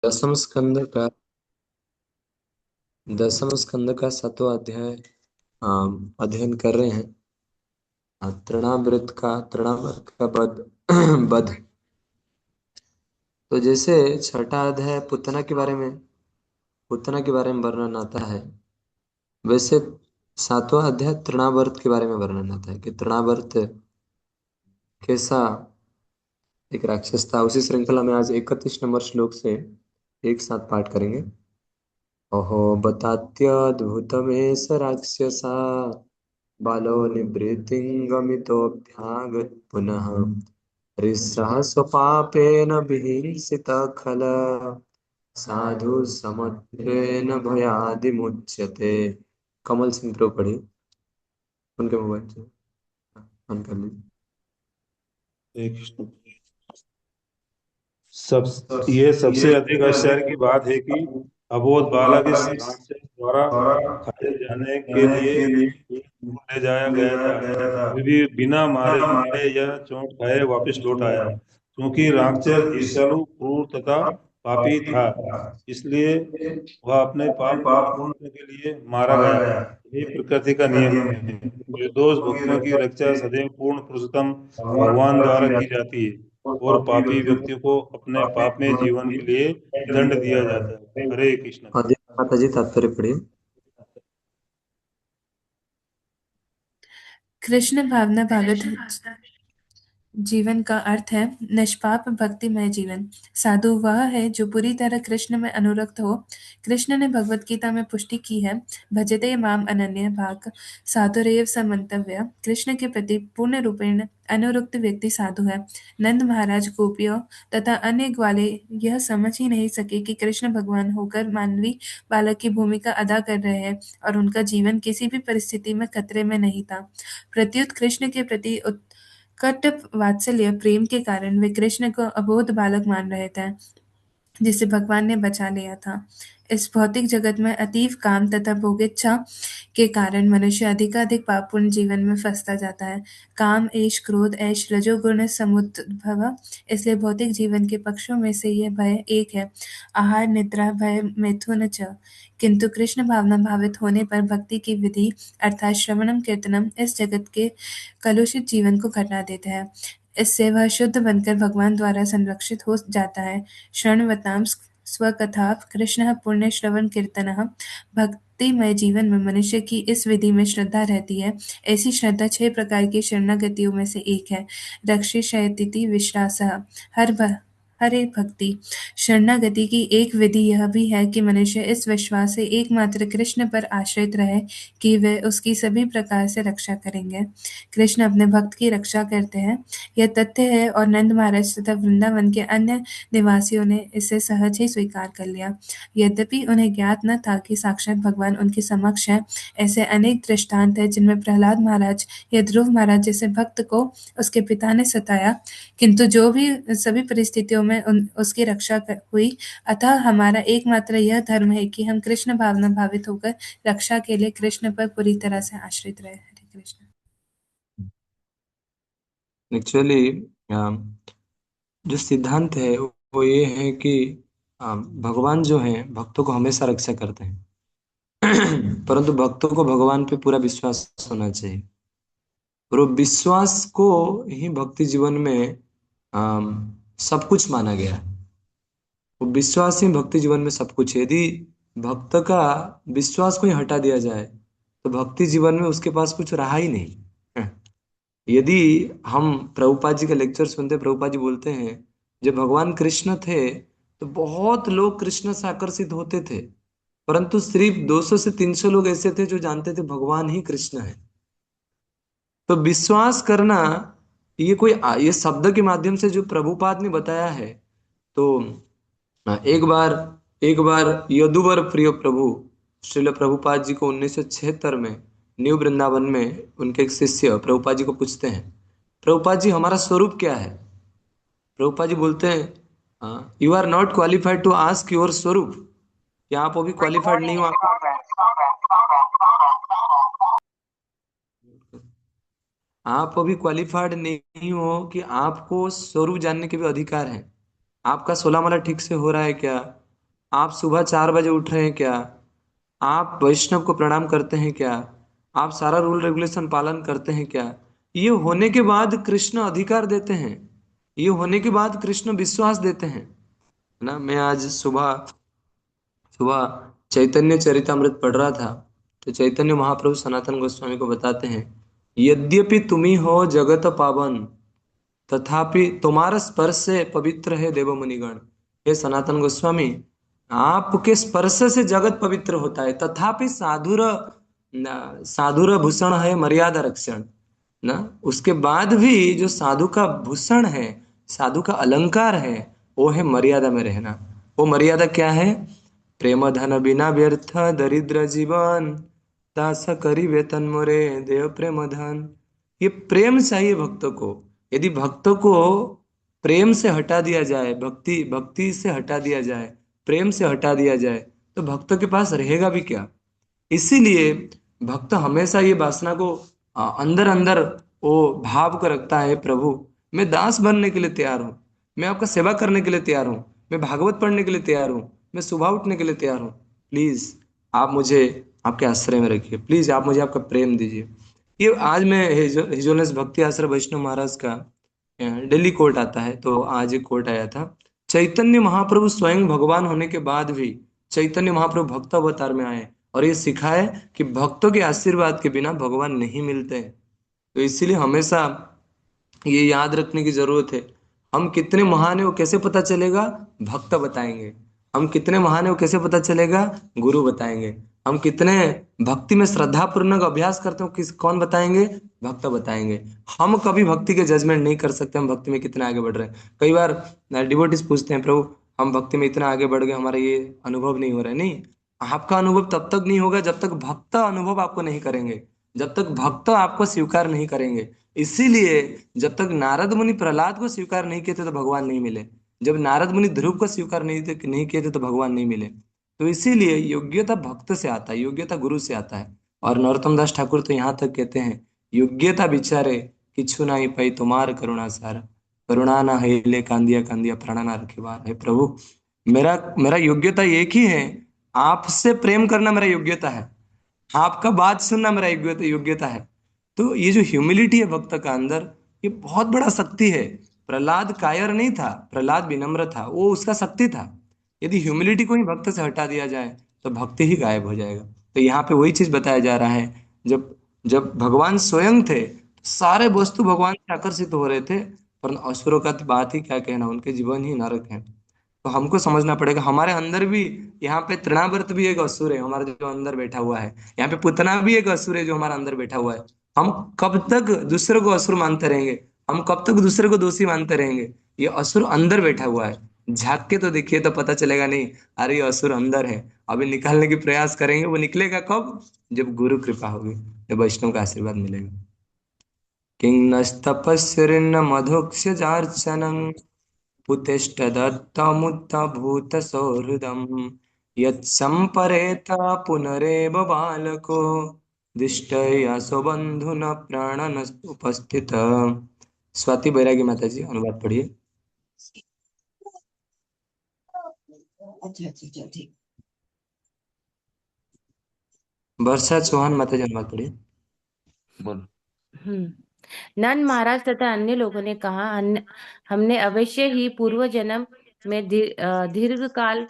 दसम स्कंद का दसम स्कंद का 7वां अध्याय अध्ययन कर रहे हैं। तृणावर्त का वध वध। तो जैसे छठा अध्याय पुतना के बारे में वर्णन आता है, वैसे 7वां अध्याय तृणावर्त के बारे में वर्णन आता है कि तृणावर्त कैसा एक राक्षस था। उसी श्रृंखला में आज 31 नंबर श्लोक से एक साथ पाठ करेंगे। अहो बतात्यद्भुतमेष राक्षसा बालो निवृत्तिङ्गमितोऽभ्यागत् पुनः हरिः स्वपापेन विहिंसितः खल साधु समत्वेन भयादिमुच्यते। कमल सिंह प्रो पढ़ी उनके मोबाइल से ऑन कर लीजिए। एक सब ये सबसे अधिक आश्चर्य की बात है कि अबोध बालक इस राक्षस द्वारा खाए जाने के लिए ले जाया गया था, फिर भी बिना मारे या चोट खाए वापस लौट आया। क्योंकि राक्षस ईर्ष्यालु, क्रूर तथा पापी था, इसलिए वह अपने पाप को पूर्ण करने के लिए मारा गया। यही प्रकृति का नियम है। निर्दोष भक्तों की रक्षा सदैव पूर्ण पुरुषोत्तम भगवान द्वारा की जाती है, और पापी व्यक्तियों को अपने पाप में जीवन के लिए दंड दिया जाता है। हरे कृष्ण। हाँ जी, माता जी तात्पर्य पढ़िए। कृष्ण भावना भावित जीवन का अर्थ है निष्पाप भक्तिमय जीवन। साधु वह है जो पूरी तरह कृष्ण में अनुरक्त हो। कृष्ण ने भगवत गीता में पुष्टि की है, भजते माम अनन्य भाग साधुरेव स मंतव्य। कृष्ण के प्रति पूर्ण रूपेण अनुरक्त व्यक्ति साधु है। नंद महाराज, गोपियों तथा अन्य ग्वाले यह समझ ही नहीं सके कि कृष्ण भगवान होकर मानवी बालक की भूमिका अदा कर रहे हैं और उनका जीवन किसी भी परिस्थिति में खतरे में नहीं था। प्रत्युत कृष्ण के प्रति कट वात्सल्य प्रेम के कारण वे कृष्ण को अबोध बालक मान रहे थे, जिसे भगवान ने बचा लिया था। इस भौतिक जगत में अतीव काम तथा भोगेच्छा के कारण मनुष्य अधिकाधिक पापपूर्ण जीवन में फंसता जाता है। काम, ऐश, क्रोध, ऐश रजोगुण समुद्भव। इसलिए भौतिक जीवन के पक्षों में से यह भय एक है, आहार, निद्रा, भय, मैथुन च। किंतु कृष्ण भावना भावित होने पर भक्ति की विधि अर्थात श्रवणम कीर्तनम इस जगत के कलुषित जीवन को घटा देते हैं। इससे वह शुद्ध बनकर भगवान द्वारा संरक्षित हो जाता है। शृण्वतां स्वकथा कृष्ण पुण्य श्रवण कीर्तन। भक्तिमय जीवन में मनुष्य की इस विधि में श्रद्धा रहती है। ऐसी श्रद्धा 6 प्रकार की शरणागतियों में से एक है। रक्षिष्यतीति विश्वास हरे भक्ति। शरणागति की एक विधि यह भी है कि मनुष्य इस विश्वास से एकमात्र कृष्ण पर आश्रित रहे कि वे उसकी सभी प्रकार से रक्षा करेंगे। कृष्ण अपने भक्त की रक्षा करते हैं, यह तथ्य है, और नंद महाराज तथा वृंदावन के अन्य निवासियों ने इसे सहज ही स्वीकार कर लिया। यद्यपि उन्हें ज्ञात न था कि साक्षात भगवान उनके समक्ष है। ऐसे अनेक दृष्टांत हैं जिनमें प्रहलाद महाराज या ध्रुव महाराज जैसे भक्त को उसके पिता ने सताया, किंतु जो भी सभी परिस्थितियों में उसकी रक्षा हुई। अतः हमारा एकमात्र यह धर्म है कि हम कृष्ण भावना भावित होकर रक्षा के लिए कृष्ण पर पूरी तरह से आश्रित रहे। हरे कृष्ण। एक्चुअली जो सिद्धांत है वो ये है कि भगवान जो है भक्तों को हमेशा रक्षा करते हैं। परंतु भक्तों को भगवान पे पूरा विश्वास होना चाहिए, और वो विश्वास को ही भक्ति जीवन में सब कुछ माना गया है। वो विश्वास ही भक्ति जीवन में सब कुछ है। यदि भक्त का विश्वास को ही हटा दिया जाए तो भक्ति जीवन में उसके पास कुछ रहा ही नहीं। यदि हम प्रभुपाद जी का लेक्चर सुनते, प्रभुपाद जी बोलते हैं जब भगवान कृष्ण थे तो बहुत लोग कृष्ण से आकर्षित होते थे, परंतु सिर्फ 200 से 300 लोग ऐसे थे जो जानते थे भगवान ही कृष्ण है। तो विश्वास करना, ये कोई ये शब्द के माध्यम से जो प्रभुपाद ने बताया है। तो एक बार यदुवर प्रिय प्रभु श्रील प्रभुपाद जी को 1976 में न्यू वृंदावन में उनके एक शिष्य प्रभुपाद जी को पूछते हैं, प्रभुपाद जी हमारा स्वरूप क्या है? प्रभुपाद जी बोलते हैं, you are not qualified to ask your स्वरूप। क्या आप अभी क्वालिफाइड नहीं हो? आप अभी क्वालिफाइड नहीं हो कि आपको स्वरूप जानने के भी अधिकार है। आपका 16 माला ठीक से हो रहा है क्या? आप सुबह 4 बजे उठ रहे हैं क्या? आप वैष्णव को प्रणाम करते हैं क्या? आप सारा रूल रेगुलेशन पालन करते हैं क्या? ये होने के बाद कृष्ण अधिकार देते हैं। ये होने के बाद कृष्ण विश्वास देते हैं। है ना? मैं आज सुबह सुबह चैतन्य चरितमृत पढ़ रहा था। तो चैतन्य महाप्रभु सनातन गोस्वामी को बताते हैं, यद्यपि तुम्ही हो जगत पावन, तथापि तुम्हारा स्पर्श से पवित्र है देव मुनिगण। हे सनातन गोस्वामी, आपके स्पर्श से जगत पवित्र होता है, तथापि साधुर भूषण है मर्यादा रक्षण। ना, उसके बाद भी जो साधु का भूषण है, साधु का अलंकार है, वो है मर्यादा में रहना। वो मर्यादा क्या है? प्रेम धन बिना व्यर्थ दरिद्र जीवन, दास करी वेतन मोरे देव प्रेम धन। ये प्रेम चाहिए भक्तों को। यदि भक्तों को प्रेम से हटा दिया जाए, भक्ति भक्ति से हटा दिया जाए, प्रेम से हटा दिया जाए, तो भक्तों के पास रहेगा भी क्या? इसीलिए भक्त हमेशा ये वासना को अंदर अंदर वो भाव को रखता है, प्रभु मैं दास बनने के लिए तैयार हूँ, मैं आपका सेवा करने के लिए तैयार हूँ, मैं भागवत पढ़ने के लिए तैयार हूँ, मैं सुबह उठने के लिए तैयार हूँ। प्लीज आप मुझे आपके आश्रय में रखिए, प्लीज आप मुझे आपका प्रेम दीजिए। ये आज मैं हिजोलस भक्ति आश्रय वैष्णव महाराज का दिल्ली कोर्ट आता है, तो आज एक कोर्ट आया था। चैतन्य महाप्रभु स्वयं भगवान होने के बाद भी चैतन्य महाप्रभु भक्त अवतार में आए और ये सिखाए कि भक्तों के आशीर्वाद के बिना भगवान नहीं मिलते। तो इसीलिए हमेशा ये याद रखने की जरूरत है, हम कितने महान है वो कैसे पता चलेगा? भक्त बताएंगे। हम कितने महान है वो कैसे पता चलेगा? गुरु बताएंगे। हम कितने भक्ति में श्रद्धा पूर्वक अभ्यास करते हो किस कौन बताएंगे? भक्त बताएंगे। हम कभी भक्ति के जजमेंट नहीं कर सकते हम भक्ति में कितने आगे बढ़ रहे हैं। कई बार डिवोटीज पूछते हैं, प्रभु हम भक्ति में इतना आगे बढ़ गए, हमारा ये अनुभव नहीं हो रहा है। नहीं, आपका अनुभव तब तक नहीं होगा जब तक भक्त अनुभव आपको नहीं करेंगे, जब तक भक्त आपको स्वीकार नहीं करेंगे। इसीलिए जब तक नारद मुनि प्रहलाद को स्वीकार नहीं किए थे तो भगवान नहीं मिले। जब नारद मुनि ध्रुव को स्वीकार नहीं किए थे तो भगवान नहीं मिले। तो इसीलिए योग्यता भक्त से आता है, योग्यता गुरु से आता है। और नरोत्तम दास ठाकुर तो यहाँ तक कहते हैं, योग्यता बिचारे किछु नाई पाई तुम्हार करुणा सार, करुणा ना हिले कांदिया कांदिया प्राणा ना रखे बार। है प्रभु, मेरा मेरा योग्यता एक ही है, आपसे प्रेम करना मेरा योग्यता है, आपका बात सुनना मेरा योग्यता योग्यता है। तो ये जो ह्यूमिलिटी है भक्त का अंदर, ये बहुत बड़ा शक्ति है। प्रहलाद कायर नहीं था, प्रहलाद विनम्र था, वो उसका शक्ति था। यदि ह्यूमिलिटी को ही भक्त से हटा दिया जाए तो भक्ति ही गायब हो जाएगा। तो यहाँ पे वही चीज बताया जा रहा है, जब जब भगवान स्वयं थे सारे वस्तु भगवान से आकर्षित हो रहे थे, पर असुरों का तो बात ही क्या कहना, उनके जीवन ही नरक है। तो हमको समझना पड़ेगा हमारे अंदर भी, यहाँ पे तृणावर्त भी एक असुर है हमारा जो अंदर बैठा हुआ है, यहाँ पे पुतना भी एक असुर है जो हमारा अंदर बैठा हुआ है। हम कब तक दूसरे को असुर मानते रहेंगे? हम कब तक दूसरे को दोषी मानते रहेंगे? ये असुर अंदर बैठा हुआ है, झांक के तो देखिए तो पता चलेगा नहीं, अरे ये असुर अंदर है। अभी निकालने की प्रयास करेंगे, वो निकलेगा कब? जब गुरु कृपा होगी, जब वैष्णव का आशीर्वाद मिलेगा। किं नस्तपस्विन्न मधुक्ष्य जार्चनं, पुतिष्ठदत्तमुत्थभूतसौहृदम्, यत्सम्परेत पुनरेव बालको, दिष्टया स्वबन्धुना प्राणन उपस्थित। स्वाति बैरागी माता जी अनुवाद पढ़िए। अच्छा अच्छा अच्छा, ठीक। वर्षा चौहान माता जी अनुवाद पढ़िए। बोल। नंद महाराज तथा अन्य लोगों ने कहा, हमने अवश्य ही पूर्व जन्म में दीर्घ काल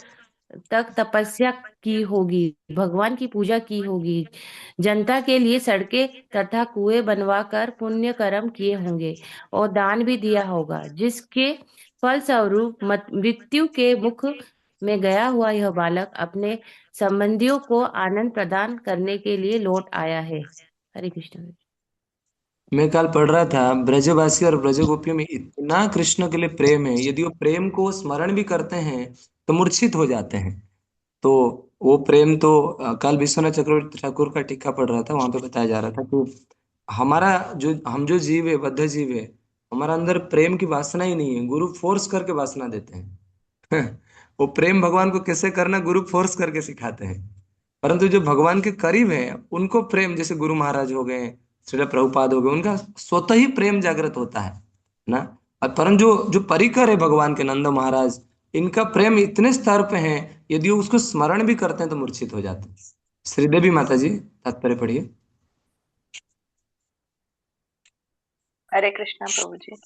तक तपस्या की होगी, भगवान की पूजा की होगी, जनता के लिए सड़कें तथा कुएं बनवाकर पुण्य कर्म किए होंगे और दान भी दिया होगा, जिसके फलस्वरूप मृत्यु के मुख में गया हुआ यह बालक अपने संबंधियों को आनंद प्रदान करने के लिए लौट आया है। हरे कृष्ण। मैं कल पढ़ रहा था, ब्रजवासी और ब्रजगोपियों में इतना कृष्ण के लिए प्रेम है, यदि वो प्रेम को स्मरण भी करते हैं तो मूर्छित हो जाते हैं। तो वो प्रेम तो कल विश्वनाथ चक्रवर्ती ठाकुर का टीका पढ़ रहा था, वहां पे बताया जा रहा था कि हमारा जो हम जो जीव है, बद्ध जीव है, हमारा अंदर प्रेम की वासना ही नहीं है, गुरु फोर्स करके वासना देते हैं। वो प्रेम भगवान को कैसे करना गुरु फोर्स करके सिखाते हैं। परंतु जो भगवान के करीब है उनको प्रेम, जैसे गुरु महाराज हो गए, श्रील प्रभुपाद हो गए, उनका स्वतः ही प्रेम जागृत होता है ना। और परंतु जो जो परिकर है भगवान के, नंद महाराज, इनका प्रेम इतने स्तर पे है यदि वो उसको स्मरण भी करते हैं तो मूर्छित हो जाते हैं। श्रीदेवी माता जी तात्पर्य पढ़िए। हरे कृष्णा प्रभु जी।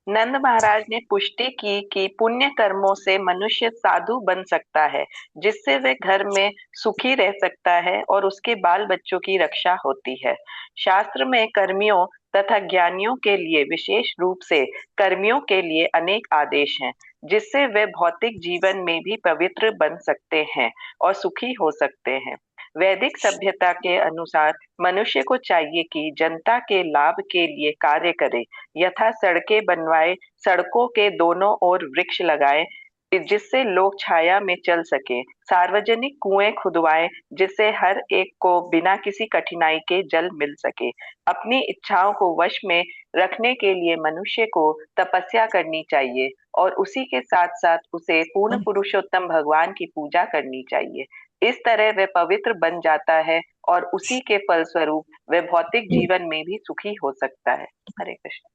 नंद महाराज ने पुष्टि की कि पुण्य कर्मों से मनुष्य साधु बन सकता है, जिससे वे घर में सुखी रह सकता है और उसके बाल बच्चों की रक्षा होती है। शास्त्र में कर्मियों तथा ज्ञानियों के लिए विशेष रूप से कर्मियों के लिए अनेक आदेश हैं, जिससे वे भौतिक जीवन में भी पवित्र बन सकते हैं और सुखी हो सकते हैं। वैदिक सभ्यता के अनुसार मनुष्य को चाहिए कि जनता के लाभ के लिए कार्य करे, यथा सड़कें बनवाए, सड़कों के दोनों ओर वृक्ष लगाए जिससे लोग छाया में चल सके, सार्वजनिक कुएं खुदवाए जिससे हर एक को बिना किसी कठिनाई के जल मिल सके। अपनी इच्छाओं को वश में रखने के लिए मनुष्य को तपस्या करनी चाहिए और उसी के साथ साथ उसे पूर्ण पुरुषोत्तम भगवान की पूजा करनी चाहिए। इस तरह वह पवित्र बन जाता है और उसी के फलस्वरूप वह भौतिक जीवन में भी सुखी हो सकता है। हरे कृष्ण।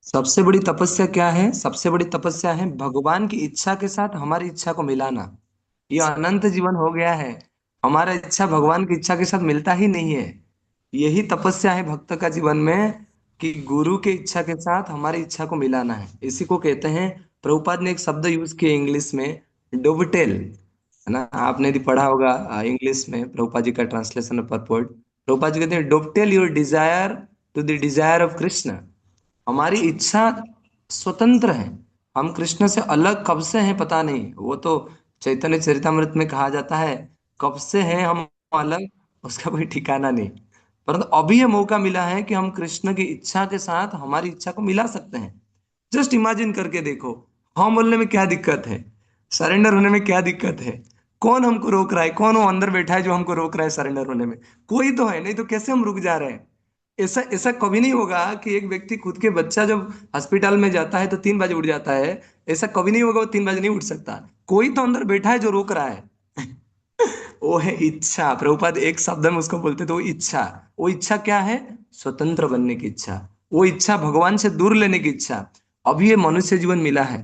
सबसे बड़ी तपस्या क्या है? सबसे बड़ी तपस्या है भगवान की इच्छा के साथ हमारी इच्छा को मिलाना। ये अनंत जीवन हो गया है, हमारा इच्छा भगवान की इच्छा के साथ मिलता ही नहीं है। यही तपस्या है भक्त का जीवन में, कि गुरु के इच्छा के साथ हमारी इच्छा को मिलाना है। इसी को कहते हैं, प्रभुपाद ने एक शब्द यूज किया इंग्लिश में, डोवटेल, है ना? आपने भी पढ़ा होगा इंग्लिश में प्रभुपाद जी का translation of purport. Prabhupada ji कहते हैं, dovetail your desire to the desire of Krishna. हमारी इच्छा स्वतंत्र है, हम कृष्ण से अलग कब से हैं पता नहीं। वो तो चैतन्य चरितमृत में कहा जाता है, कब से हैं हम अलग, उसका कोई ठिकाना नहीं। परंतु अभी ये मौका मिला है कि हम कृष्ण की इच्छा के साथ हमारी इच्छा को मिला सकते हैं। जस्ट इमेजिन करके देखो, हाँ बोलने में क्या दिक्कत है, सरेंडर होने में क्या दिक्कत है? कौन हमको रोक रहा है? कौन वो अंदर बैठा है जो हमको रोक रहा है सरेंडर होने में? कोई तो है नहीं, तो कैसे हम रुक जा रहे हैं? ऐसा ऐसा कभी नहीं होगा कि एक व्यक्ति खुद के बच्चा जब हॉस्पिटल में जाता है तो 3 बजे उठ जाता है। ऐसा कभी नहीं होगा, वो 3 बजे नहीं उठ सकता। कोई तो अंदर बैठा है जो रोक रहा है। वो है इच्छा। प्रभुपाद एक शब्द में उसको बोलते थे, वो इच्छा। वो इच्छा क्या है? स्वतंत्र बनने की इच्छा। वो इच्छा भगवान से दूर लेने की इच्छा। अभी ये मनुष्य जीवन मिला है,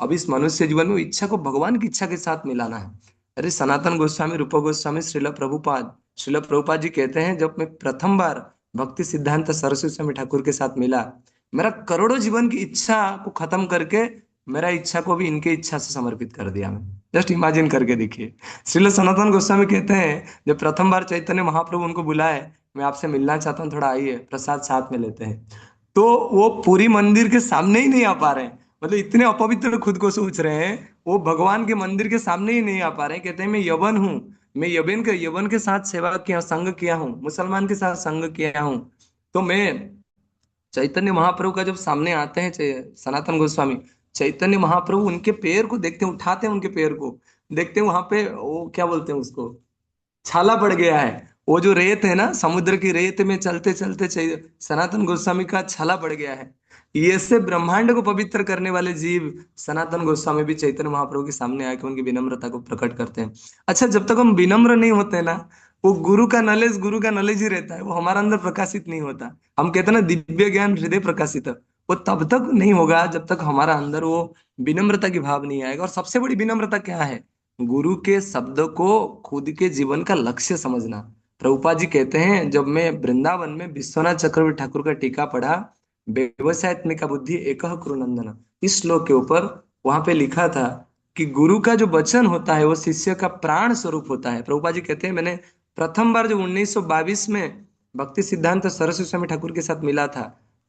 अब इस मनुष्य जीवन में वो इच्छा को भगवान की इच्छा के साथ मिलाना है। अरे सनातन गोस्वामी, रूप गोस्वामी, श्रील प्रभुपाद जी कहते हैं, जब मैं प्रथम बार भक्ति सिद्धांत सरस्वती स्वामी ठाकुर के साथ मिला, मेरा करोड़ों जीवन की इच्छा को खत्म करके मेरा इच्छा को भी इनके इच्छा से समर्पित कर दिया मैं। जस्ट इमेजिन करके देखिए। श्रील सनातन गोस्वामी कहते हैं, जब प्रथम बार चैतन्य महाप्रभु उनको बुलाए, मैं आपसे मिलना चाहता हूँ, थोड़ा आइए, प्रसाद साथ में लेते हैं। तो वो पूरी मंदिर के सामने ही नहीं आ पा रहे हैं, मतलब इतने अपवित्र खुद को सोच रहे हैं, वो भगवान के मंदिर के सामने ही नहीं आ पा रहे हैं। कहते हैं, मैं यवन हूँ, मैं यवन के साथ सेवा किया, संग किया हूँ, मुसलमान के साथ संग किया हूँ। तो मैं चैतन्य महाप्रभु का जब सामने आते हैं सनातन गोस्वामी, चैतन्य महाप्रभु उनके पैर को देखते हैं, उठाते हैं उनके पैर को, देखते हैं वहां पे वो क्या बोलते हैं उसको, छाला पड़ गया है। वो जो रेत है ना, समुद्र की रेत में चलते चलते सनातन गोस्वामी का छाला पड़ गया है। ये से ब्रह्मांड को पवित्र करने वाले जीव सनातन गोस्वामी भी चैतन्य महाप्रभु के सामने आके उनकी विनम्रता को प्रकट करते हैं। अच्छा, जब तक हम विनम्र नहीं होते ना, वो गुरु का नॉलेज ही रहता है, वो हमारा अंदर प्रकाशित नहीं होता। हम कहते हैं ना, दिव्य ज्ञान हृदय प्रकाशित, वो तब तक नहीं होगा जब तक हमारा अंदर वो विनम्रता की भाव नहीं आएगा। और सबसे बड़ी विनम्रता क्या है? गुरु के शब्द को खुद के जीवन का लक्ष्य समझना। प्रभुपाद जी कहते हैं, जब मैं वृंदावन में विश्वनाथ चक्रवर्ती ठाकुर का टीका पढ़ा, व्यवसायत्मिका बुद्धि एकह कुरुनंदन, इस श्लोक के ऊपर वहां पे लिखा था कि गुरु का जो वचन होता है वो शिष्य का प्राण स्वरूप होता है। प्रभुपाद जी कहते हैं, मैंने प्रथम बार जब 1922 में भक्ति सिद्धांत सरस्वती स्वामी ठाकुर के साथ मिला था,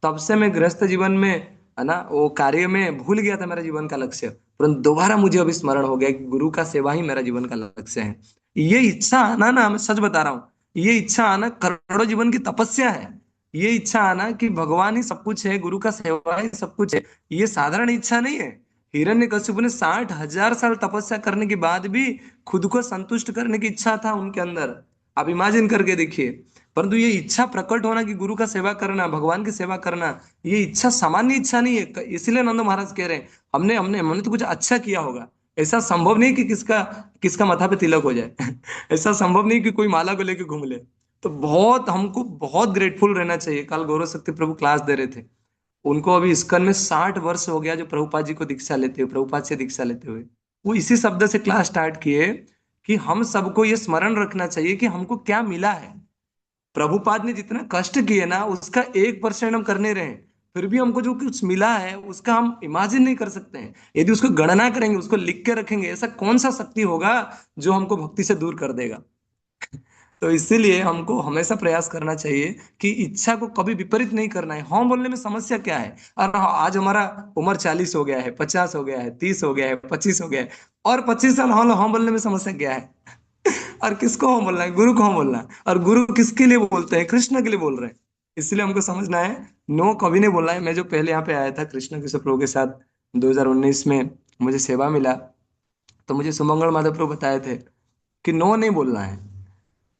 तब से मैं गृहस्थ जीवन में, है ना, वो कार्य में भूल गया था मेरा जीवन का लक्ष्य। परंतु दोबारा मुझे अभी स्मरण हो गया कि गुरु का सेवा ही मेरा जीवन का लक्ष्य है। ये इच्छा आना ना, मैं सच बता रहा हूँ, ये इच्छा आना करोड़ों जीवन की तपस्या है। ये इच्छा आना कि भगवान ही सब कुछ है, गुरु का सेवा ही सब कुछ है, ये साधारण इच्छा नहीं है। हिरण्यकशिपु ने 60,000 साल तपस्या करने के बाद भी खुद को संतुष्ट करने की इच्छा था उनके अंदर। आप इमेजिन करके देखिए। परंतु ये इच्छा प्रकट होना कि गुरु का सेवा करना, भगवान की सेवा करना, ये इच्छा सामान्य इच्छा नहीं है। इसलिए नंद महाराज कह रहे हैं, हमने हमने हमने तो कुछ अच्छा किया होगा। ऐसा संभव नहीं कि किसका किसका माथा पे तिलक हो जाए। ऐसा संभव नहीं कि कोई माला को लेके घूम ले। तो बहुत हमको बहुत ग्रेटफुल रहना चाहिए। कल गौरव शक्ति प्रभु क्लास दे रहे थे, उनको अभी इस्कन में 60 वर्ष हो गया जो प्रभुपाद जी को दीक्षा लेते हुए, प्रभुपाद से दीक्षा लेते हुए। वो इसी शब्द से क्लास स्टार्ट किए कि हम सबको ये स्मरण रखना चाहिए कि हमको क्या मिला है। प्रभुपाद ने जितना कष्ट किए ना, उसका 1% हम करने रहे हैं, फिर भी हमको जो कुछ मिला है उसका हम इमेजिन नहीं कर सकते हैं। यदि उसको गणना करेंगे, उसको लिख के रखेंगे, ऐसा कौन सा शक्ति होगा जो हमको भक्ति से दूर कर देगा। तो इसीलिए हमको हमेशा प्रयास करना चाहिए कि इच्छा को कभी विपरीत नहीं करना है। हाँ बोलने में समस्या क्या है? और आज हमारा उम्र 40 हो गया है, 50 हो गया है, 30 हो गया है, 25 हो गया है, और 25 साल हाँ हाँ बोलने में समस्या क्या है? और किसको हाँ बोलना है? गुरु को हाँ बोलना है। और गुरु किसके लिए बोलते हैं? कृष्ण के लिए बोल रहे हैं। इसलिए हमको समझना है, नो कभी नहीं बोलना है। मैं जो पहले यहाँ पे आया था कृष्ण किशोर प्रभु के साथ 2019 में, मुझे सेवा मिला, तो मुझे सुमंगल माधव प्रभु बताए थे कि नो नहीं बोलना है,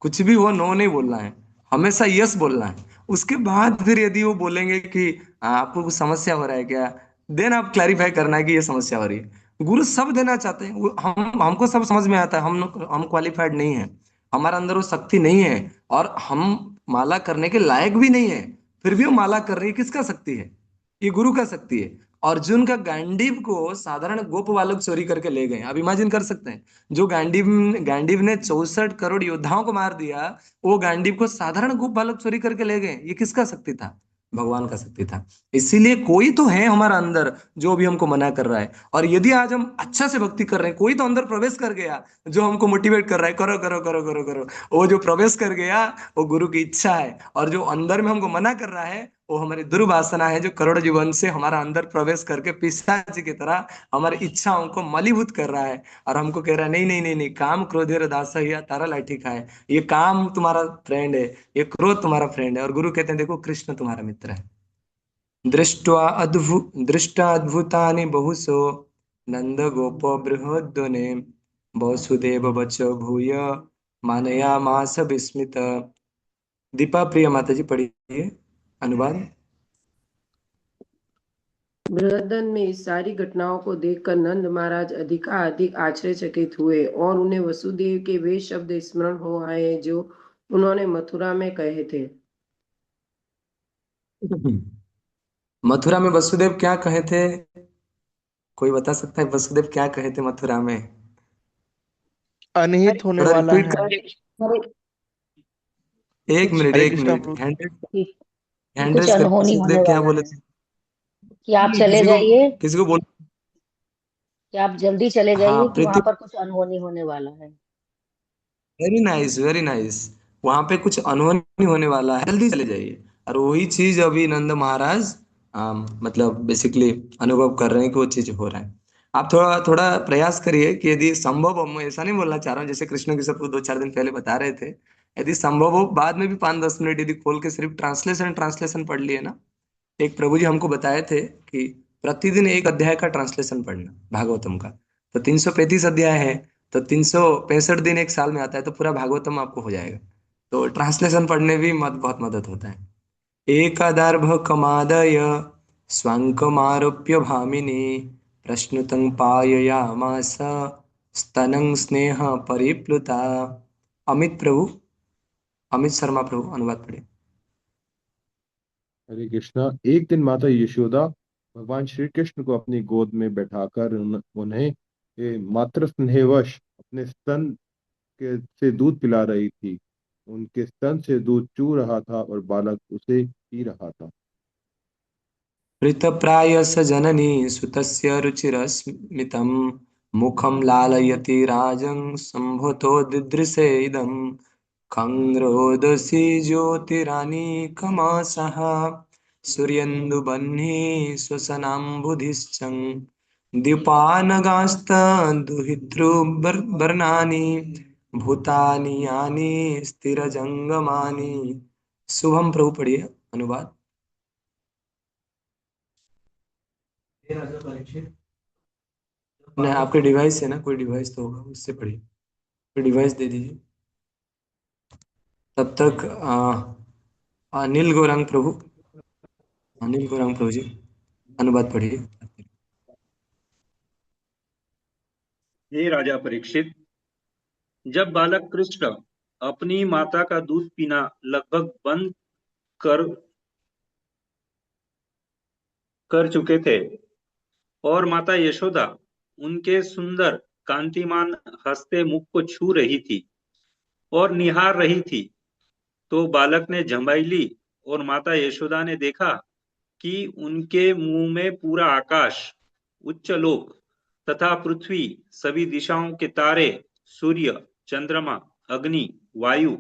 कुछ भी हो नो नहीं बोलना है, हमेशा यस बोलना है। उसके बाद फिर यदि वो बोलेंगे कि आपको कुछ समस्या हो रहा है क्या, देन आप क्लैरिफाई करना है कि ये समस्या हो रही है। गुरु सब देना चाहते हैं, हम हमको सब समझ में आता है, हम क्वालिफाइड नहीं है, हमारे अंदर वो शक्ति नहीं है, और हम माला करने के लायक भी नहीं है, फिर भी वो माला कर रही है। किसका शक्ति है? ये गुरु का शक्ति है। अर्जुन का गांडीव को साधारण गोप बालक चोरी करके ले गए। आप इमेजिन कर सकते हैं, जो गांडीव गांडीव ने 64 करोड़ योद्धाओं को मार दिया, वो गांडीव को साधारण गोप बालक चोरी करके ले गए। ये किसका शक्ति था? भगवान का शक्ति था। इसीलिए कोई तो है हमारा अंदर जो भी हमको मना कर रहा है। और यदि आज हम अच्छा से भक्ति कर रहे हैं, कोई तो अंदर प्रवेश कर गया जो हमको मोटिवेट कर रहा है, करो करो करो करो करो। वो जो प्रवेश कर गया वो गुरु की इच्छा है, और जो अंदर में हमको मना कर रहा है वो हमारी दुर्वासना है, जो करोड़ जीवन से हमारा अंदर प्रवेश करके पिशाच की तरह हमारी इच्छाओं को मलीभूत कर रहा है। और हमको कह रहा है नहीं नहीं नहीं नहीं, काम क्रोधेर दास या तारा लाठी खाए। ये काम तुम्हारा फ्रेंड है, ये क्रोध तुम्हारा फ्रेंड है। और गुरु कहते हैं देखो कृष्ण तुम्हारा मित्र है। दृष्टा अद्भुतानि बहुसो नंद गोप बृहद्वने वसुदेव वच भूय मानयामास विस्मित। दीपा प्रिया माता जी पढ़िए अनुवाद। बृहदन में इस सारी घटनाओं को देखकर नंद महाराज अधिकाधिक आश्चर्यचकित हुए और उन्हें वसुदेव के वे शब्द स्मरण हो आए जो उन्होंने मथुरा में कहे थे। मथुरा में वसुदेव क्या कहे थे? कोई बता सकता है वसुदेव क्या कहे थे मथुरा में? अनहित होने थोड़ा वाला रिपीट है। कर। हरे एक कुछ मिनट हरे एक कृष्णा मिनट, प्रभु। हैंड कुछ रेस कर, अनहोनी होने वसुदेव क्या वाला बोले है थे? कि आप नहीं, चले किसी को, जाइए, किसी को बोल। कि आप जल्दी चले हाँ जाइए, कि वहां प्रीति, पर कुछ अनहोनी होने वाला है। Very nice very nice. वहां पे कुछ अनहोनी होने वाला है, जल्दी चले जाइए। और वही चीज अभी नंद महाराज मतलब बेसिकली अनुभव कर रहे हैं कि वो चीज हो रहा है। आप थोड़ा थोड़ा प्रयास करिए कि यदि संभव हो, मैं ऐसा नहीं बोलना चाह रहा हूँ जैसे कृष्ण की सबको 2-4 दिन पहले बता रहे थे, यदि संभव हो बाद में भी 5-10 मिनट यदि खोल के सिर्फ ट्रांसलेशन ट्रांसलेशन पढ़ लिए ना। एक प्रभु जी हमको बताए थे कि प्रतिदिन एक अध्याय का ट्रांसलेशन पढ़ना भागवतम का। तो 335 अध्याय है, तो 365 दिन एक साल में आता है, तो पूरा भागवतम आपको हो जाएगा। तो ट्रांसलेशन पढ़ने भी बहुत मदद होता है। एकादार्भ कमादय स्वांकमारोप्य भामिनी प्रश्नुतं पाययामास स्तनं स्नेह परिप्लुता। अमित प्रभु, अमित शर्मा प्रभु अनुवाद पढ़े। हरे कृष्णा। एक दिन माता यशोदा भगवान श्री कृष्ण को अपनी गोद में बैठाकर उन्हें मातृ स्नेहवश अपने स्तन के से दूध पिला रही थी। उनके स्तन से दूध चू रहा था और बालक उसे पी रहा था। पृतप्रायस जननी सुतस्य रुचिरस्मितं मुखं लालयति राजं सम्भुतो दिदृशे इदं खङ्रोदसी ज्योतिरानीकमासः सूर्येन्दुबह्निः श्वसनाम्बुधिश्चं दीपानगास्तदुहितृवर्णानि भूतानि यानि स्थिरजंगमानि। शुभम प्रभु पढ़िए अनुवाद। नहीं, आपके डिवाइस है ना, कोई डिवाइस तो होगा, उससे पढ़िए, कोई डिवाइस दे दीजिए। तब तक अनिल गौरंग प्रभु, अनिल गौरंग प्रभु जी अनुवाद पढ़िए। हे राजा परीक्षित, जब बालक कृष्ण अपनी माता का दूध पीना लगभग बंद कर कर चुके थे और माता यशोदा उनके सुंदर कांतिमान हंसते मुख को छू रही थी और निहार रही थी, तो बालक ने झंबाई ली और माता यशोदा ने देखा कि उनके मुंह में पूरा आकाश, उच्च लोक तथा पृथ्वी, सभी दिशाओं के तारे, सूर्य, चंद्रमा, अग्नि, वायु,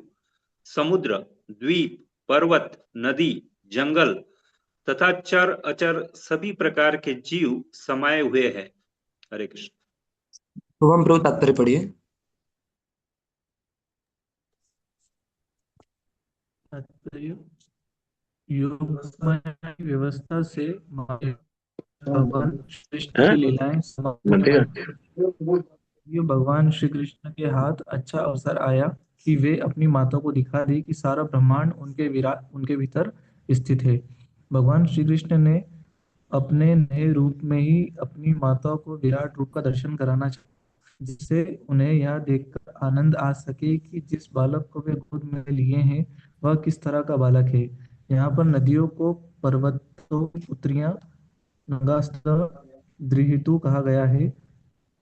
समुद्र, द्वीप, पर्वत, नदी, जंगल तथा चर अचर सभी प्रकार के जीव समाये हुए हैं। हरे कृष्ण। शुभम प्रभु तात्पर्य पढ़िए। तात्पर्य, योगमय व्यवस्था से भगवान श्री कृष्ण की लीलाएं समाप्त ये भगवान श्री कृष्ण के हाथ अच्छा अवसर आया कि वे अपनी माता को दिखा दी कि सारा ब्रह्मांड उनके भीतर स्थित है। भगवान श्री कृष्ण ने अपने नए रूप में ही अपनी माता को विराट रूप का दर्शन कराना चाहा, जिससे उन्हें यह देखकर आनंद आ सके कि जिस बालक को वे गोद में लिए हैं वह किस तरह का बालक है। यहाँ पर नदियों को पर्वतों, पुत्रियां, नगास्त्र, दृहितु कहा गया है।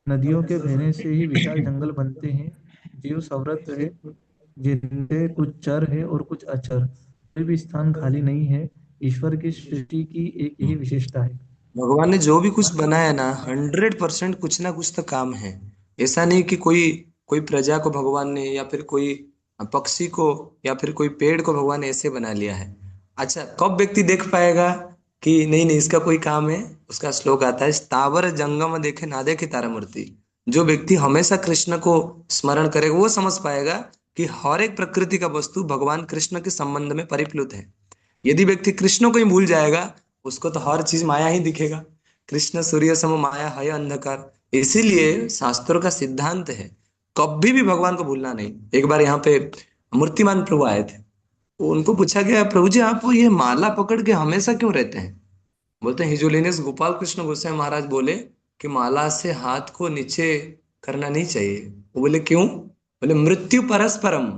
नदियों के बहने से ही विशाल जंगल बनते हैं। जीव समृद्ध है, जिनसे कुछ चर है और कुछ अचर। कोई भी स्थान खाली नहीं है। ईश्वर की सृष्टि की एक यही विशेषता है। भगवान ने जो भी कुछ बनाया ना 100% कुछ ना कुछ तो काम है। ऐसा नहीं कि कोई कोई प्रजा को भगवान ने या फिर कोई पक्षी को या फिर कोई पेड़ को भगवान ने ऐसे बना लिया है। अच्छा, कब व्यक्ति देख पाएगा कि नहीं नहीं इसका कोई काम है? उसका श्लोक आता है, स्थावर जंगम देखे ना देखे तारा मूर्ति। जो व्यक्ति हमेशा कृष्ण को स्मरण करेगा वो समझ पाएगा कि हर एक प्रकृति का वस्तु भगवान कृष्ण के संबंध में परिप्लुत है। यदि व्यक्ति कृष्ण को ही भूल जाएगा उसको तो हर चीज माया ही दिखेगा। कृष्ण सूर्य सम माया है अंधकार। इसीलिए शास्त्रों का सिद्धांत है कभी भी भगवान को भूलना नहीं। एक बार यहाँ पे मूर्तिमान प्रभु आए थे, तो उनको पूछा गया, प्रभु जी आप ये माला पकड़ के हमेशा क्यों रहते हैं? बोलते हैं हिज होलीनेस गोपाल कृष्ण गोसाई महाराज बोले कि माला से हाथ को नीचे करना नहीं चाहिए। वो बोले क्यों? बोले मृत्यु परस्परम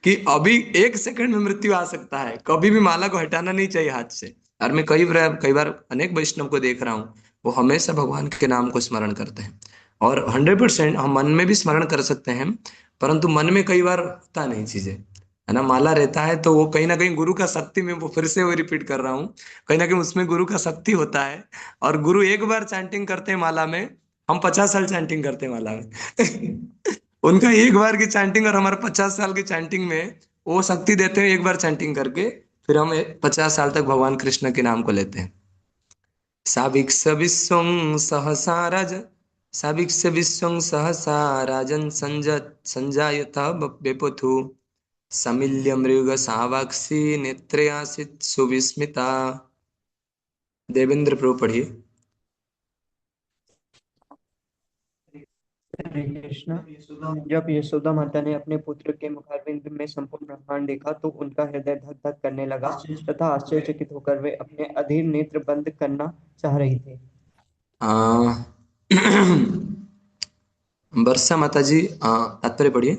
कि अभी एक सेकंड में मृत्यु आ सकता है, कभी भी माला को हटाना नहीं चाहिए हाथ से। और मैं कई बार अनेक वैष्णव को देख रहा हूँ, वो हमेशा भगवान के नाम को स्मरण करते हैं और 100% हम मन में भी स्मरण कर सकते हैं, परंतु मन में कई बार होता नहीं चीजें, है ना। माला रहता है तो वो कहीं ना कहीं गुरु का शक्ति में, वो फिर से वो रिपीट कर रहा हूँ, कहीं ना कहीं उसमें गुरु का शक्ति होता है। और गुरु एक बार चैंटिंग करते हैं माला में, हम 50 साल चैंटिंग करते हैं माला में उनका एक बार की चैंटिंग और हमारे 50 साल की चैंटिंग में वो शक्ति देते हैं। एक बार चैंटिंग करके फिर हम 50 साल तक भगवान कृष्ण के नाम को लेते हैं। साभिक्ष विश्वं सहसा राज, साभिक्ष विश्वं सहसा राजन संजायत बेपथु समिल्य मृग सावाक्षी नेत्रे आसित सुविस्मिता। देवेंद्र प्रभु पढ़िए। हरे कृष्ण। जब यशोदा माता ने अपने पुत्र के मुखारविंद में संपूर्ण ब्रह्मांड देखा तो उनका हृदय धक धक करने लगा तथा आश्चर्यचकित होकर वे अपने अधीर नेत्र बंद करना चाह रही थी। वर्षा माता जी तात्पर्य पढ़िए।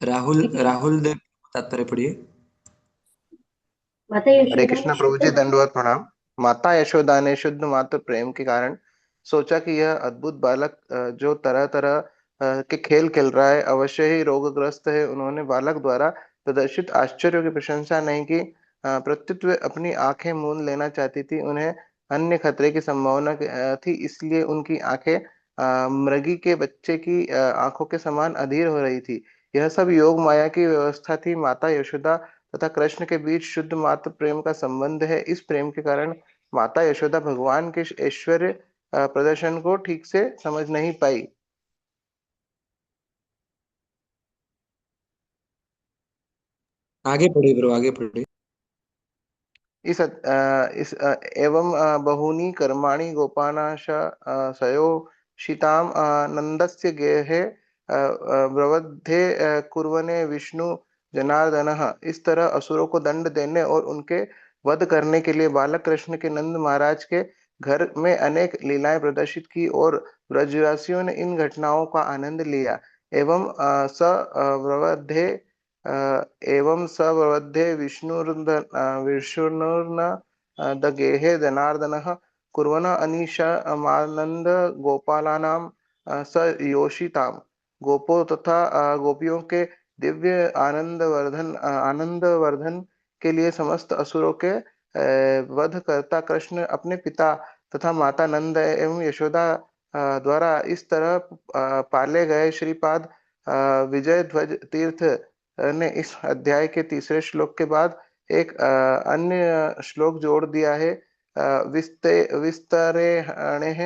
राहुल देव तात्पर्य पढ़िए। हरे कृष्ण प्रभु जी, दंडवत प्रणाम। माता यशोदा ने शुद्ध मातृ प्रेम के कारण सोचा कि यह अद्भुत बालक जो तरह तरह के खेल खेल रहा है अवश्य ही रोगग्रस्त है। उन्होंने बालक द्वारा प्रदर्शित आश्चर्य की प्रशंसा नहीं की, प्रत्युत वे अपनी आंखें मूंद लेना चाहती थी। उन्हें अन्य खतरे की संभावना थी, इसलिए उनकी आंखें मृगी के बच्चे की आंखों के समान अधीर हो रही थी। यह सब योग माया की व्यवस्था थी। माता यशोदा तथा कृष्ण के बीच शुद्ध मातृ प्रेम का संबंध है। इस प्रेम के कारण माता यशोदा भगवान के ऐश्वर्य प्रदर्शन को ठीक से समझ नहीं पाई। आगे पढ़िए ब्रो, आगे पढ़िए। इस एवं बहूनि कर्माणि गोपानाश सयोषिताम नंदस्य गेहे ब्रवध्ये कुर्वने विष्णु जनार्दनः। इस तरह असुरों को दंड देने और उनके वध करने के लिए बालक कृष्ण के नंद महाराज के घर में अनेक लीलाएं प्रदर्शित की और ब्रजवासियों ने इन घटनाओं का आनंद लिया। एवं सप्रवध्ये विष्णुर्न दगेहे जनार्दनः कुर्वन् अनिशमानन्द गोपालानां स योषिताम्। गोपो तथा गोपियों के दिव्य आनंदवर्धन के लिए समस्त असुरों के वध करता कृष्ण अपने पिता तथा माता नंद एवं यशोदा द्वारा इस तरह पाले गए श्रीपाद विजय ध्वज तीर्थ ने इस अध्याय के तीसरे श्लोक के बाद एक अन्य श्लोक जोड़ दिया है। विस्तरेणेह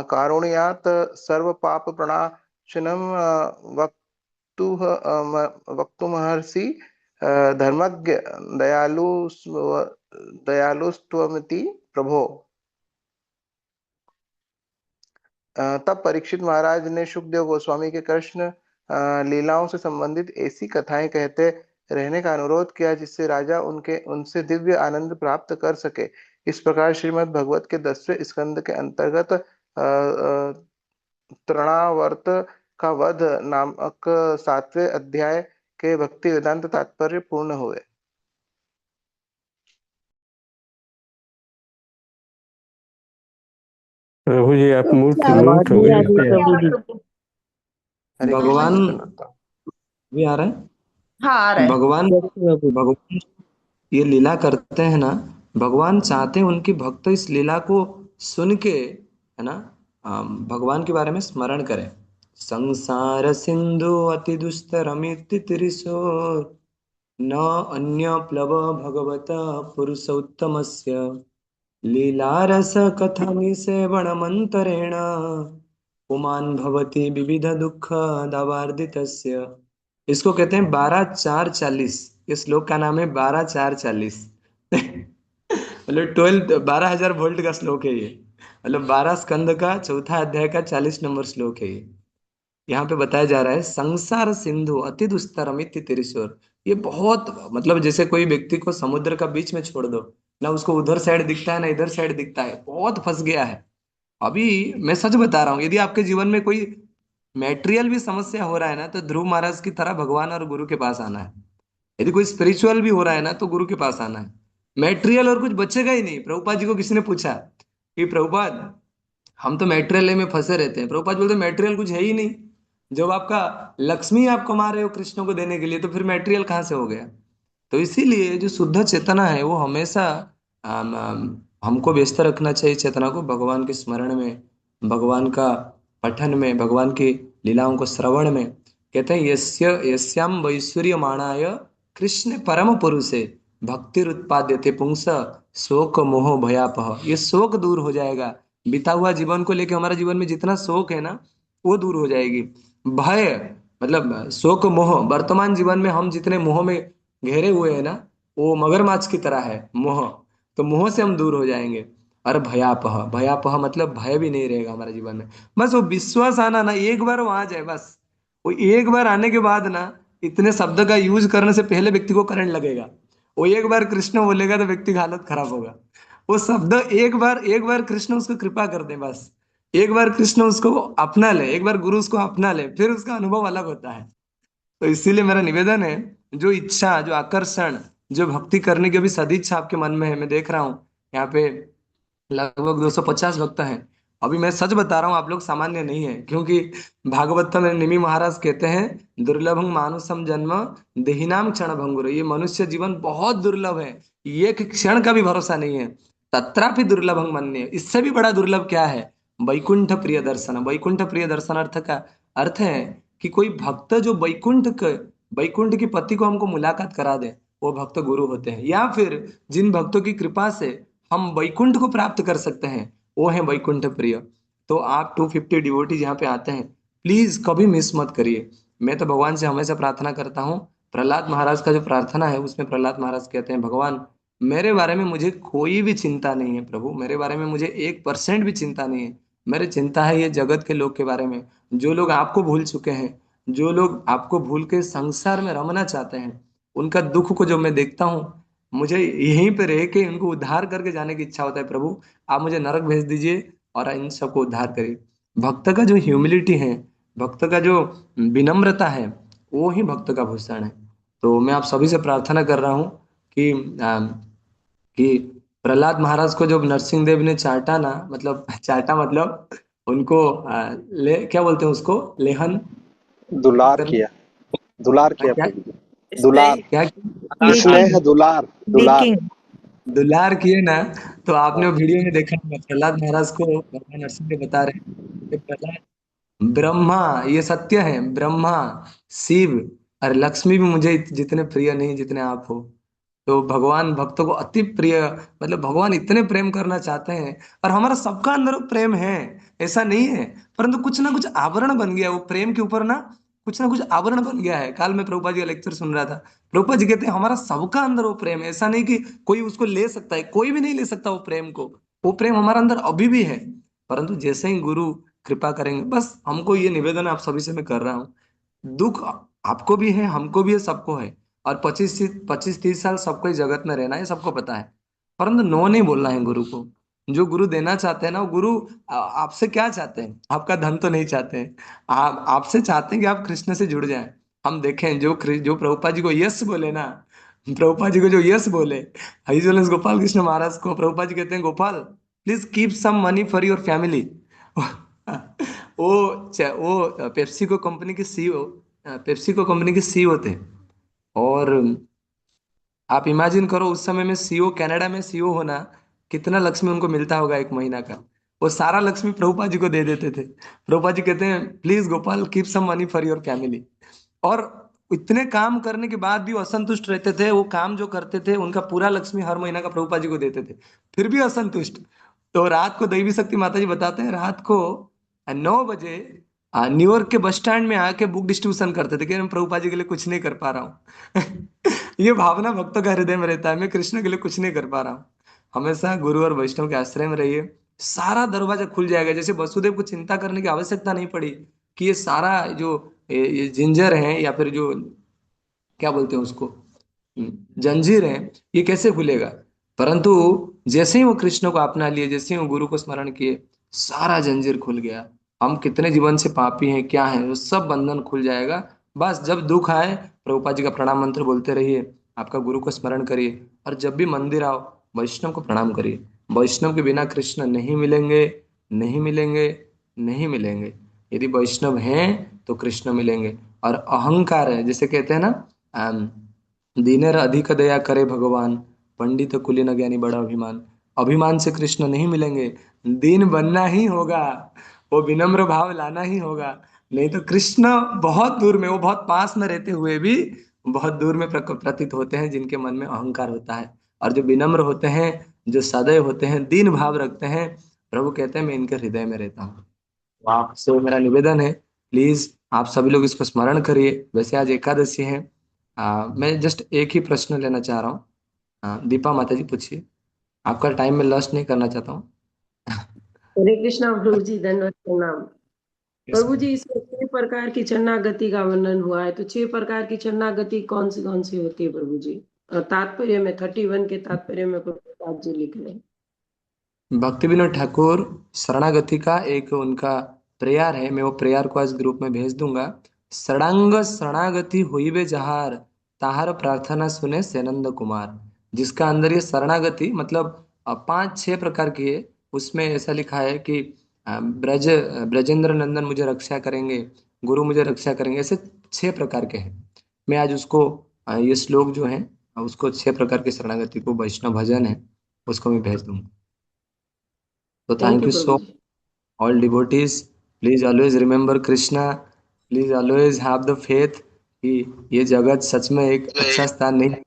कारुण्यात् सर्व पाप प्रणाशनम वक्तुमर्हसि धर्मज्ञ दयालुस्त्वमिति प्रभो। तब परीक्षित महाराज ने सुखदेव गोस्वामी के कृष्ण लीलाओं से संबंधित ऐसी कथाएं कहते रहने का अनुरोध किया जिससे राजा उनसे दिव्य आनंद प्राप्त कर सके। इस प्रकार श्रीमद् भगवत के 10वें स्कंद के अंतर्गत तृणावर्त का वध नामक 7वें अध्याय के भक्ति वेदांत तात्पर्य पूर्ण हुए। प्रभु जी आप मूर्त आवाज हो नहीं आ गए रही क्या? प्रभु जी। हरे भगवान कृष्ण। भी आ रहा है। हाँ आ रहा है। भगवान यस प्रभु। भगवान ये लीला करते हैं ना, भगवान चाहते हैं उनकी भक्त इस लीला को सुन के, है ना, भगवान के बारे में स्मरण करें। संसार सिंधु अति दुस्तरमिति त्रिशोर न अन्य प्लव भगवत पुरुषोत्तमस्य लीलारस कथामि सेवनमन्तरेण पुमान् भवति विविध दुःख दावार्दितस्य। इसको कहते हैं 12-4-40। इस श्लोक का नाम है 12-4-40। मतलब 12,000 वोल्ट का श्लोक है ये। मतलब 12 स्कंद का चौथा अध्याय का 40 नंबर श्लोक है ये। यहाँ पे बताया जा रहा है संसार सिंधु अति दुस्तरम इति तिरिशोर। ये बहुत, मतलब जैसे कोई व्यक्ति को समुद्र का बीच में छोड़ दो ना, उसको उधर साइड दिखता है ना इधर साइड दिखता है, बहुत फंस गया है। अभी मैं सच बता रहा हूँ, यदि आपके जीवन में कोई मेटेरियल भी समस्या हो रहा है ना, तो ध्रुव महाराज की तरह भगवान और गुरु के पास आना है। यदि कोई स्पिरिचुअल भी हो रहा है ना, तो गुरु के पास आना है। मेटेरियल और कुछ बचेगा ही नहीं। प्रभुपाद जी को किसी ने पूछा कि प्रभुपाद हम तो मेटेरियल में फंसे रहते हैं। प्रभुपाद बोलते मेटेरियल कुछ है ही नहीं। जब आपका लक्ष्मी आप कमा रहे हो कृष्ण को देने के लिए, तो फिर मेटेरियल कहाँ से हो गया। तो इसीलिए जो शुद्ध चेतना है वो हमेशा हमको व्यस्त रखना चाहिए, चेतना को भगवान के स्मरण में, भगवान का पठन में, भगवान की लीलाओं को श्रवण में। कहते हैं यस्याम वैश्वर्य माणाय कृष्ण परम पुरुषे भक्ति उत्पाद्यते पुंस शोक मोह भयापह। ये शोक दूर हो जाएगा। बीता हुआ जीवन को लेके हमारा जीवन में जितना शोक है ना, वो दूर हो जाएगी। भय मतलब शोक मोह, वर्तमान जीवन में हम जितने मोह में घेरे हुए हैं ना, वो मगरमच्छ की तरह है मोह। तो मोह से हम दूर हो जाएंगे। और भयापह, भयापह मतलब भय भी नहीं रहेगा हमारे जीवन में। बस वो विश्वास आना ना, एक बार वहां जाए बस। वो एक बार आने के बाद ना, इतने शब्द का यूज करने से पहले व्यक्ति को करंट लगेगा। वो एक बार कृष्ण बोलेगा तो व्यक्ति का हालत खराब होगा। वो शब्द एक बार कृष्ण उसको कृपा कर दे बस। एक बार कृष्ण उसको अपना ले, एक बार गुरु उसको अपना ले, फिर उसका अनुभव अलग होता है। तो इसीलिए मेरा निवेदन है, जो इच्छा, जो आकर्षण, जो भक्ति करने की अभी सदिच्छा आपके मन में है, मैं देख रहा हूँ यहाँ पे लगभग 250 भक्त हैं। अभी मैं सच बता रहा हूँ, आप लोग सामान्य नहीं है। क्योंकि भागवत में निमि महाराज कहते हैं दुर्लभं मानुषम जन्म देहिनाम क्षण भंगुर। ये मनुष्य जीवन बहुत दुर्लभ है, एक क्षण का भी भरोसा नहीं है। तत्रापि दुर्लभं मन्ये। इससे भी बड़ा दुर्लभ क्या है? वैकुंठ प्रिय दर्शन। वैकुंठ प्रिय दर्शन अर्थ का अर्थ है कि कोई भक्त जो वैकुंठ की पति को हमको मुलाकात करा दे, वो भक्त गुरु होते हैं। या फिर जिन भक्तों की कृपा से हम वैकुंठ को प्राप्त कर सकते हैं, वो है वैकुंठ प्रिय। तो आप 250 डिवोटीज यहाँ पे आते हैं, प्लीज कभी मिस मत करिए। मैं तो भगवान से हमेशा प्रार्थना करता हूँ। प्रहलाद महाराज का जो प्रार्थना है, उसमें प्रहलाद महाराज कहते हैं, भगवान मेरे बारे में मुझे कोई भी चिंता नहीं है प्रभु, मेरे बारे में मुझे 1% भी चिंता नहीं है। मेरी चिंता है ये जगत के लोग के बारे में, जो लोग आपको भूल चुके हैं, जो लोग आपको भूल के संसार में रमना चाहते हैं। उनका दुख को जो मैं देखता हूँ, मुझे यहीं पे रह के उनको उद्धार करके जाने की इच्छा होता है। प्रभु आप मुझे नरक भेज दीजिए और इन सबको उद्धार करिए। भक्त का जो ह्यूमिलिटी है, भक्त का जो विनम्रता है, वो ही भक्त का भूषण है। तो मैं आप सभी से प्रार्थना कर रहा हूँ कि प्रहलाद महाराज को जब नरसिंह देव ने चाटा ना, मतलब चाटा मतलब उनको क्या बोलते हैं उसको, लेहन दुलार करना। किया, दुलार किया क्या प्रभु जी, दुलार, क्या स्नेह दुलार, दुलार। लेकिन दुलार किए ना। तो आपने वो वीडियो में देखा होगा, प्रहलाद महाराज को भगवान नरसिंह देव बता रहे हैं कि प्रहलाद, ब्रह्मा, ये सत्य है, ब्रह्मा, शिव और लक्ष्मी भी मुझे जितने प्रिय नहीं जितने आप हो। तो भगवान भक्तों को अति प्रिय, मतलब भगवान इतने प्रेम करना चाहते हैं। और हमारा सबका अंदर वो प्रेम है, ऐसा नहीं है, परंतु कुछ ना कुछ आवरण बन गया वो प्रेम के ऊपर ना, कुछ ना कुछ आवरण बन गया है। कल मैं प्रभुपाद जी का लेक्चर सुन रहा था, प्रभुपाद जी कहते हैं हमारा सबका अंदर वो प्रेम है, ऐसा नहीं कि कोई उसको ले सकता है, कोई भी नहीं ले सकता वो प्रेम को। वो प्रेम हमारा अंदर अभी भी है, परंतु जैसे ही गुरु कृपा करेंगे, बस हमको ये निवेदन आप सभी से मैं कर रहा हूँ, दुख आपको भी है, हमको भी है, सबको है। और 25 30 साल सबको इस जगत में रहना है, सबको पता है, परंतु नो नहीं बोलना है गुरु को। जो गुरु देना चाहते हैं ना, वो गुरु आपसे क्या चाहते हैं, आपका धन तो नहीं चाहते हैं। आप आपसे चाहते हैं कि आप कृष्ण से जुड़ जाएं। हम देखें जो प्रभुपाद जी को यस बोले ना, प्रभुपाद जी को जो यस बोले, हई एक्सेलेंस गोपाल कृष्ण महाराज को प्रभुपाद जी कहते हैं, Gopal please keep some money for your family. वो पेप्सी को कंपनी के सीईओ, पेप्सी को कंपनी के सीईओ थे। और आप इमेजिन करो उस समय में सीईओ, कनाडा में सीईओ होना, कितना लक्ष्मी उनको मिलता होगा एक महीना का। वो सारा लक्ष्मी प्रभुपाद जी को दे देते थे। प्रभुपाद जी कहते हैं please Gopal keep some money for your family. और इतने काम करने के बाद भी वो असंतुष्ट रहते थे, वो काम जो करते थे उनका पूरा लक्ष्मी हर महीना का प्रभुपाद जी को देते थे, फिर भी असंतुष्ट। तो रात को दैवी शक्ति माता जी बताते हैं, रात को 9 बजे न्यूयॉर्क के बस स्टैंड में आके बुक डिस्ट्रीब्यूशन करते थे कि मैं प्रभुपाद जी के लिए कुछ नहीं कर पा रहा हूँ। ये भावना भक्तों का हृदय में रहता है, मैं कृष्ण के लिए कुछ नहीं कर पा रहा हूँ। हमेशा गुरु और वैष्णव के आश्रय में रहिए, सारा दरवाजा खुल जाएगा। जैसे वसुदेव को चिंता करने की आवश्यकता नहीं पड़ी कि ये सारा जो ये जिंजर है या फिर जो क्या बोलते हैं उसको, जंजीर है, ये कैसे खुलेगा। परंतु जैसे ही वो कृष्ण को अपना लिए, जैसे ही वो गुरु को स्मरण किए, सारा जंजीर खुल गया। हम कितने जीवन से पापी हैं, क्या है, वो सब बंधन खुल जाएगा। बस जब दुख आए, प्रभुपाद जी का प्रणाम मंत्र बोलते रहिए, आपका गुरु को स्मरण करिए, और जब भी मंदिर आओ वैष्णव को प्रणाम करिए। वैष्णव के बिना कृष्ण नहीं मिलेंगे, नहीं मिलेंगे, नहीं मिलेंगे। यदि वैष्णव हैं तो कृष्ण मिलेंगे। और अहंकार है, जैसे कहते हैं ना, दीनेर अधिक दया करे भगवान, पंडित कुलीन ज्ञानी बड़ा अभिमान। अभिमान से कृष्ण नहीं मिलेंगे, दीन बनना ही होगा, वो विनम्र भाव लाना ही होगा। नहीं तो कृष्ण बहुत दूर में, वो बहुत पास में रहते हुए भी बहुत दूर में प्रतीत होते हैं जिनके मन में अहंकार होता है। और जो विनम्र होते हैं, जो सदैव होते हैं, दीन भाव रखते हैं, प्रभु कहते हैं मैं इनके हृदय में रहता हूँ। तो आपसे मेरा निवेदन है, प्लीज आप सभी लोग इसको स्मरण करिए। वैसे आज एकादशी है। मैं जस्ट एक ही प्रश्न लेना चाह रहा हूँ। दीपा माता जी पूछिए, आपका टाइम मैं लॉस्ट नहीं करना चाहता हूँ। हरे कृष्णा प्रभु जी, दंडवत प्रणाम। Yes, प्रभु ma'am. जी, इसमें 6 प्रकार की चन्नागति का वर्णन हुआ है, तो 6 प्रकार की चन्नागति कौन सी होती है प्रभु जी? और तात्पर्य में 31 के तात्पर्य में प्रभुपाद जी लिख रहे हैं। भक्ति विनोद ठाकुर शरणागति का एक उनका प्रेयर है, मैं वो प्रेयर को आज ग्रुप में भेज दूंगा। सड़ांग शरणागति हुईबे जहार, ताहार प्रार्थना सुने सेनंद कुमार। जिसका अंदर ये शरणागति मतलब 5 6 प्रकार की है। उसमें ऐसा लिखा है कि ब्रजेंद्र नंदन मुझे रक्षा करेंगे, गुरु मुझे रक्षा करेंगे, ऐसे 6 प्रकार के हैं। मैं आज उसको ये श्लोक जो है उसको 6 प्रकार की शरणागति को वैष्णव भजन है, उसको मैं भेज दूंगा। So thank thank you you Prabhu so ji. all devotees. Please always remember Krishna. Please always have the faith कि ये जगत सच में एक अच्छा स्थान नहीं है,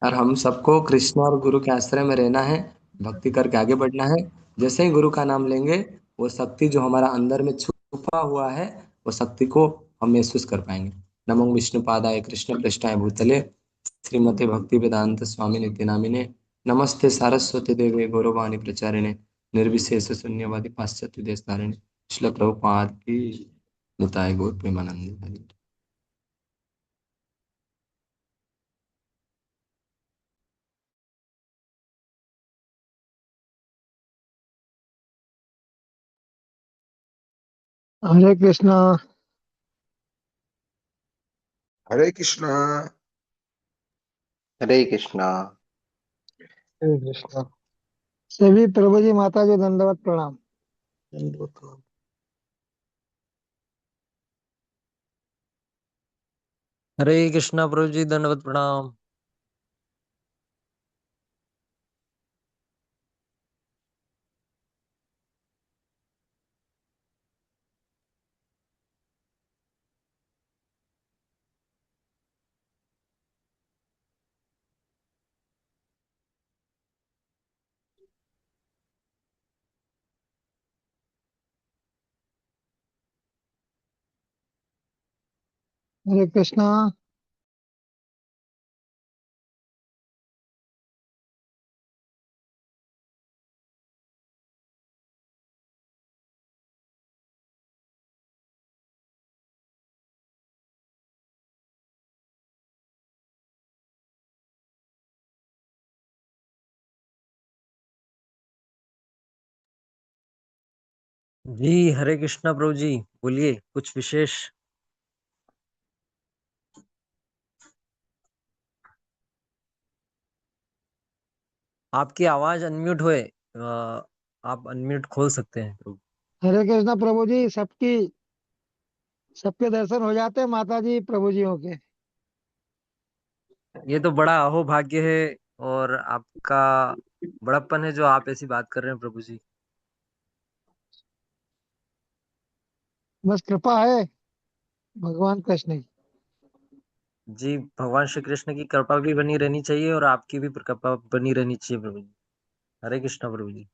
और हम सबको कृष्ण और गुरु के आश्रय में रहना है, भक्ति करके आगे बढ़ना है। जैसे ही गुरु का नाम लेंगे, वो शक्ति जो हमारा अंदर में छुपा हुआ है, वो शक्ति को हम महसूस कर पाएंगे। नमो विष्णुपादाय कृष्ण पृष्ठाय भूतले श्रीमते भक्ति वेदांत स्वामी नित्य नामिने, नमस्ते सारस्वती देवे गौरवाणी प्रचारिणे, निर्विशेष शून्यवादी पाश्चात्य देश धारिणे। श्रील प्रभुपाद की निताय गौर प्रेमानंद हरि। हरे कृष्णा। हरे कृष्णा। हरे कृष्णा। हरे कृष्णा। सभी प्रभु जी माता जी दंडवत प्रणाम। दंडवत प्रणाम। हरे कृष्णा प्रभु जी दंडवत प्रणाम। हरे कृष्णा। जी हरे कृष्णा प्रभु जी, बोलिए कुछ विशेष। आपकी आवाज अनम्यूट हुए, आप अनम्यूट खोल सकते हैं प्रभु। हरे कृष्णा प्रभु जी, सबके दर्शन हो जाते हैं माता जी प्रभु जी के। ये तो बड़ा अहोभाग्य है और आपका बड़प्पन है जो आप ऐसी बात कर रहे हैं प्रभु जी। बस कृपा है भगवान कृष्ण की। जी भगवान श्री कृष्ण की कृपा भी बनी रहनी चाहिए और आपकी भी कृपा बनी रहनी चाहिए प्रभु जी। हरे कृष्णा प्रभु जी।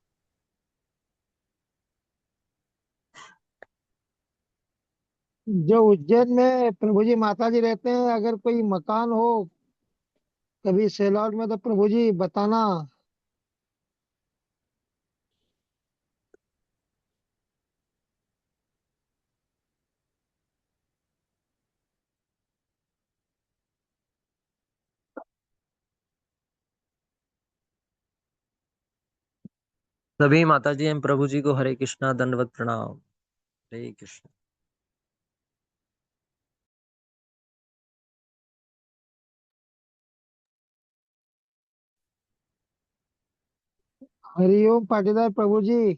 जो उज्जैन में प्रभु जी माता जी रहते हैं, अगर कोई मकान हो कभी सेल आउट में तो प्रभु जी बताना। सभी माता जी एवं प्रभु जी को हरे कृष्णा दंडवत प्रणाम। हरे कृष्ण। हरिओम पाटीदार प्रभु जी।